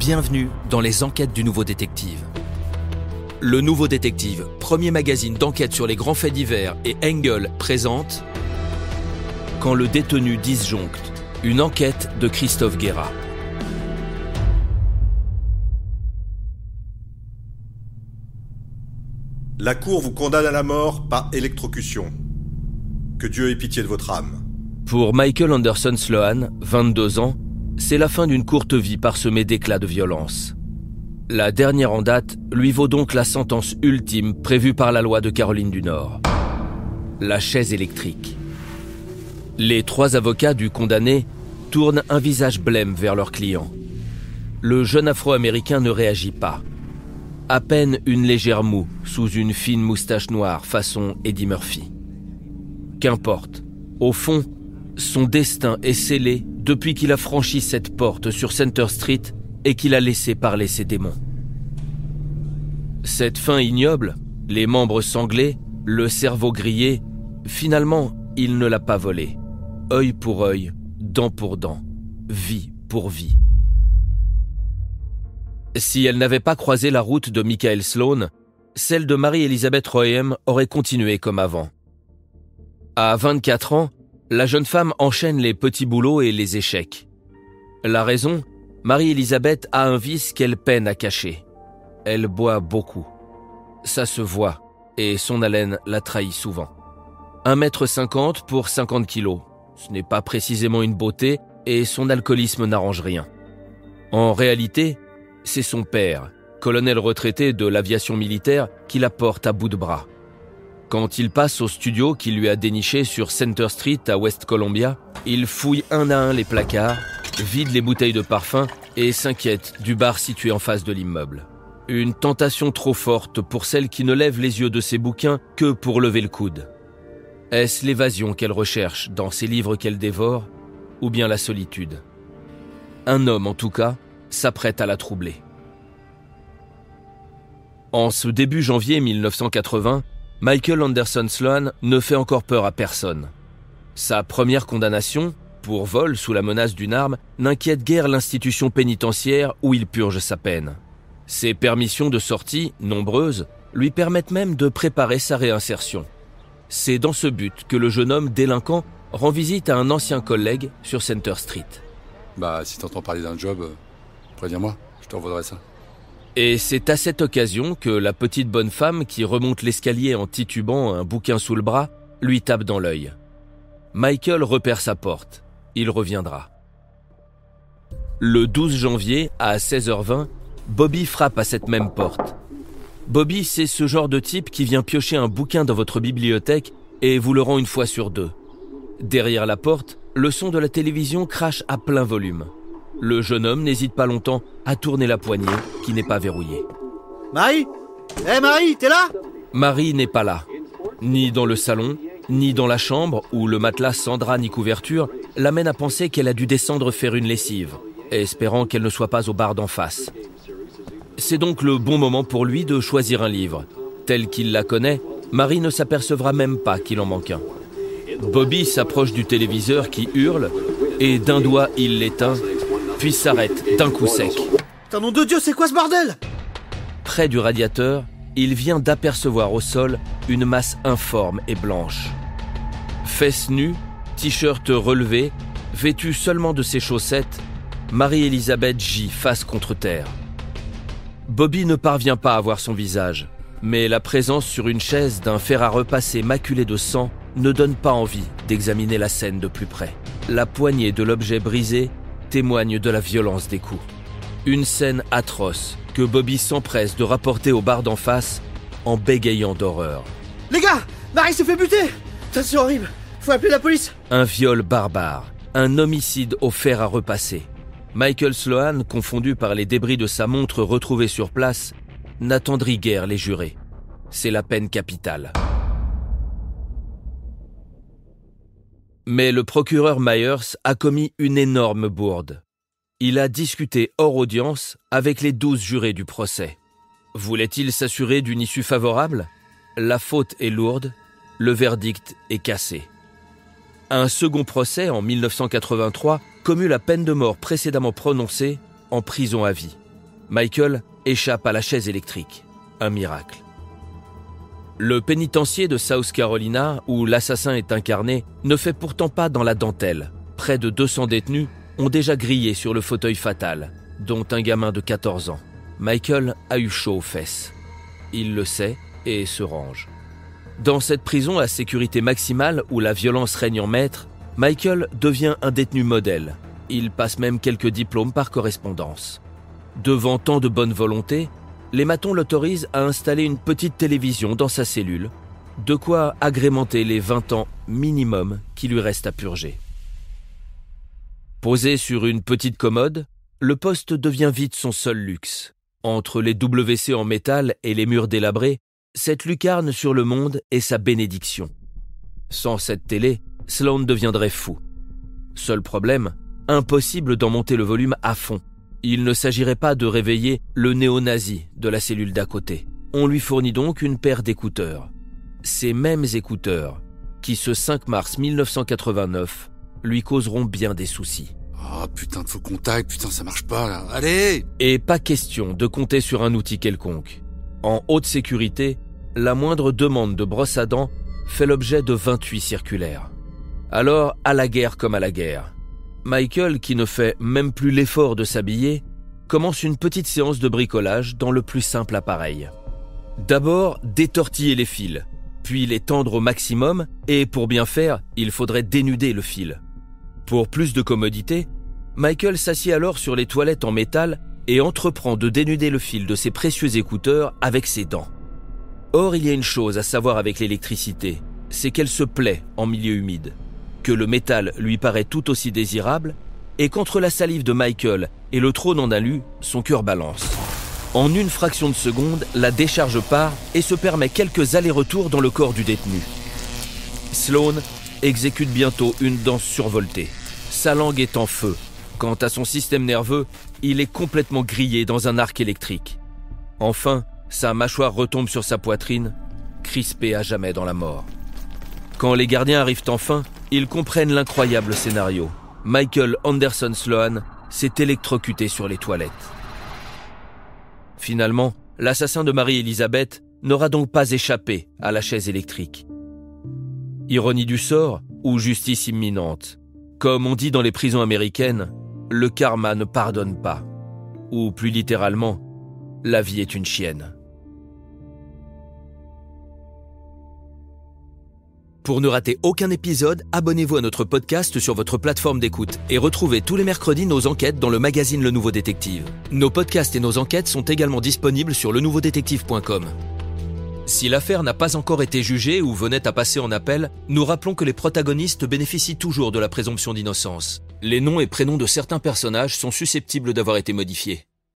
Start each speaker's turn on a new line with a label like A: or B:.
A: Bienvenue dans les enquêtes du Nouveau Détective. Le Nouveau Détective, premier magazine d'enquête sur les grands faits divers, et Engel présente Quand le détenu disjoncte, une enquête de Christophe Guérat.
B: La cour vous condamne à la mort par électrocution. Que Dieu ait pitié de votre âme.
A: Pour Michael Anderson Sloan, 22 ans, c'est la fin d'une courte vie parsemée d'éclats de violence. La dernière en date lui vaut donc la sentence ultime prévue par la loi de Caroline du Nord. La chaise électrique. Les 3 avocats du condamné tournent un visage blême vers leur client. Le jeune Afro-Américain ne réagit pas. À peine une légère moue sous une fine moustache noire façon Eddie Murphy. Qu'importe. Au fond, son destin est scellé depuis qu'il a franchi cette porte sur Center Street et qu'il a laissé parler ses démons. Cette fin ignoble, les membres sanglés, le cerveau grillé, finalement, il ne l'a pas volée. Œil pour œil, dent pour dent, vie pour vie. Si elle n'avait pas croisé la route de Michael Sloan, celle de Marie-Elizabeth Royem aurait continué comme avant. À 24 ans, la jeune femme enchaîne les petits boulots et les échecs. La raison, Marie-Elizabeth a un vice qu'elle peine à cacher. Elle boit beaucoup. Ça se voit, et son haleine la trahit souvent. 1,50 m pour 50 kilos. Ce n'est pas précisément une beauté, et son alcoolisme n'arrange rien. En réalité, c'est son père, colonel retraité de l'aviation militaire, qui la porte à bout de bras. Quand il passe au studio qu'il lui a déniché sur Center Street à West Columbia, il fouille un à un les placards, vide les bouteilles de parfum et s'inquiète du bar situé en face de l'immeuble. Une tentation trop forte pour celle qui ne lève les yeux de ses bouquins que pour lever le coude. Est-ce l'évasion qu'elle recherche dans ces livres qu'elle dévore, ou bien la solitude? Un homme, en tout cas, s'apprête à la troubler. En ce début janvier 1980, Michael Anderson Sloan ne fait encore peur à personne. Sa première condamnation, pour vol sous la menace d'une arme, n'inquiète guère l'institution pénitentiaire où il purge sa peine. Ses permissions de sortie, nombreuses, lui permettent même de préparer sa réinsertion. C'est dans ce but que le jeune homme délinquant rend visite à un ancien collègue sur Center Street.
C: Si t'entends parler d'un job, préviens-moi, je t'envoierai ça.
A: Et c'est à cette occasion que la petite bonne femme qui remonte l'escalier en titubant un bouquin sous le bras lui tape dans l'œil. Michael repère sa porte. Il reviendra. Le 12 janvier, à 16h20, Bobby frappe à cette même porte. Bobby, c'est ce genre de type qui vient piocher un bouquin dans votre bibliothèque et vous le rend une fois sur 2. Derrière la porte, le son de la télévision crache à plein volume. Le jeune homme n'hésite pas longtemps à tourner la poignée qui n'est pas verrouillée.
D: Marie ? Marie, t'es là ?
A: Marie n'est pas là. Ni dans le salon, ni dans la chambre où le matelas sans drap ni couverture l'amène à penser qu'elle a dû descendre faire une lessive, espérant qu'elle ne soit pas au bar d'en face. C'est donc le bon moment pour lui de choisir un livre. Tel qu'il la connaît, Marie ne s'apercevra même pas qu'il en manque un. Bobby s'approche du téléviseur qui hurle et d'un doigt il l'éteint, puis s'arrête d'un coup sec.
D: Putain, nom de Dieu, c'est quoi ce bordel ?
A: Près du radiateur, il vient d'apercevoir au sol une masse informe et blanche. Fesses nues, t-shirt relevé, vêtue seulement de ses chaussettes, Marie-Elizabeth gît face contre terre. Bobby ne parvient pas à voir son visage, mais la présence sur une chaise d'un fer à repasser maculé de sang ne donne pas envie d'examiner la scène de plus près. La poignée de l'objet brisé témoigne de la violence des coups. Une scène atroce que Bobby s'empresse de rapporter au bar d'en face en bégayant d'horreur.
D: Les gars, Marie s'est fait buter ! Ça c'est horrible, faut appeler la police.
A: Un viol barbare, un homicide au fer à repasser. Michael Sloan, confondu par les débris de sa montre retrouvée sur place, n'attendrit guère les jurés. C'est la peine capitale. Mais le procureur Myers a commis une énorme bourde. Il a discuté hors audience avec les 12 jurés du procès. Voulait-il s'assurer d'une issue favorable ? La faute est lourde, le verdict est cassé. Un second procès en 1983 commut la peine de mort précédemment prononcée en prison à vie. Michael échappe à la chaise électrique. Un miracle. Le pénitencier de South Carolina, où l'assassin est incarné, ne fait pourtant pas dans la dentelle. Près de 200 détenus ont déjà grillé sur le fauteuil fatal, dont un gamin de 14 ans. Michael a eu chaud aux fesses. Il le sait et se range. Dans cette prison à sécurité maximale où la violence règne en maître, Michael devient un détenu modèle. Il passe même quelques diplômes par correspondance. Devant tant de bonne volonté, les matons l'autorisent à installer une petite télévision dans sa cellule, de quoi agrémenter les 20 ans minimum qui lui restent à purger. Posé sur une petite commode, le poste devient vite son seul luxe. Entre les WC en métal et les murs délabrés, cette lucarne sur le monde est sa bénédiction. Sans cette télé, Sloan deviendrait fou. Seul problème, impossible d'en monter le volume à fond. Il ne s'agirait pas de réveiller le néo-nazi de la cellule d'à côté. On lui fournit donc une paire d'écouteurs. Ces mêmes écouteurs qui, ce 5 mars 1989, lui causeront bien des soucis.
C: Oh putain de faux contact, putain ça marche pas là, allez!
A: Et pas question de compter sur un outil quelconque. En haute sécurité, la moindre demande de brosse à dents fait l'objet de 28 circulaires. Alors, à la guerre comme à la guerre. Michael, qui ne fait même plus l'effort de s'habiller, commence une petite séance de bricolage dans le plus simple appareil. D'abord, détortiller les fils, puis les tendre au maximum, et pour bien faire, il faudrait dénuder le fil. Pour plus de commodité, Michael s'assied alors sur les toilettes en métal et entreprend de dénuder le fil de ses précieux écouteurs avec ses dents. Or, il y a une chose à savoir avec l'électricité, c'est qu'elle se plaît en milieu humide, que le métal lui paraît tout aussi désirable, et qu'entre la salive de Michael et le trône en alu, son cœur balance. En une fraction de seconde, la décharge part et se permet quelques allers-retours dans le corps du détenu. Sloan exécute bientôt une danse survoltée. Sa langue est en feu. Quant à son système nerveux, il est complètement grillé dans un arc électrique. Enfin, sa mâchoire retombe sur sa poitrine, crispée à jamais dans la mort. Quand les gardiens arrivent enfin, ils comprennent l'incroyable scénario. Michael Anderson Sloan s'est électrocuté sur les toilettes. Finalement, l'assassin de Marie-Elisabeth n'aura donc pas échappé à la chaise électrique. Ironie du sort ou justice imminente. Comme on dit dans les prisons américaines, le karma ne pardonne pas. Ou plus littéralement, la vie est une chienne. Pour ne rater aucun épisode, abonnez-vous à notre podcast sur votre plateforme d'écoute et retrouvez tous les mercredis nos enquêtes dans le magazine Le Nouveau Détective. Nos podcasts et nos enquêtes sont également disponibles sur lenouveaudétective.com. Si l'affaire n'a pas encore été jugée ou venait à passer en appel, nous rappelons que les protagonistes bénéficient toujours de la présomption d'innocence. Les noms et prénoms de certains personnages sont susceptibles d'avoir été modifiés.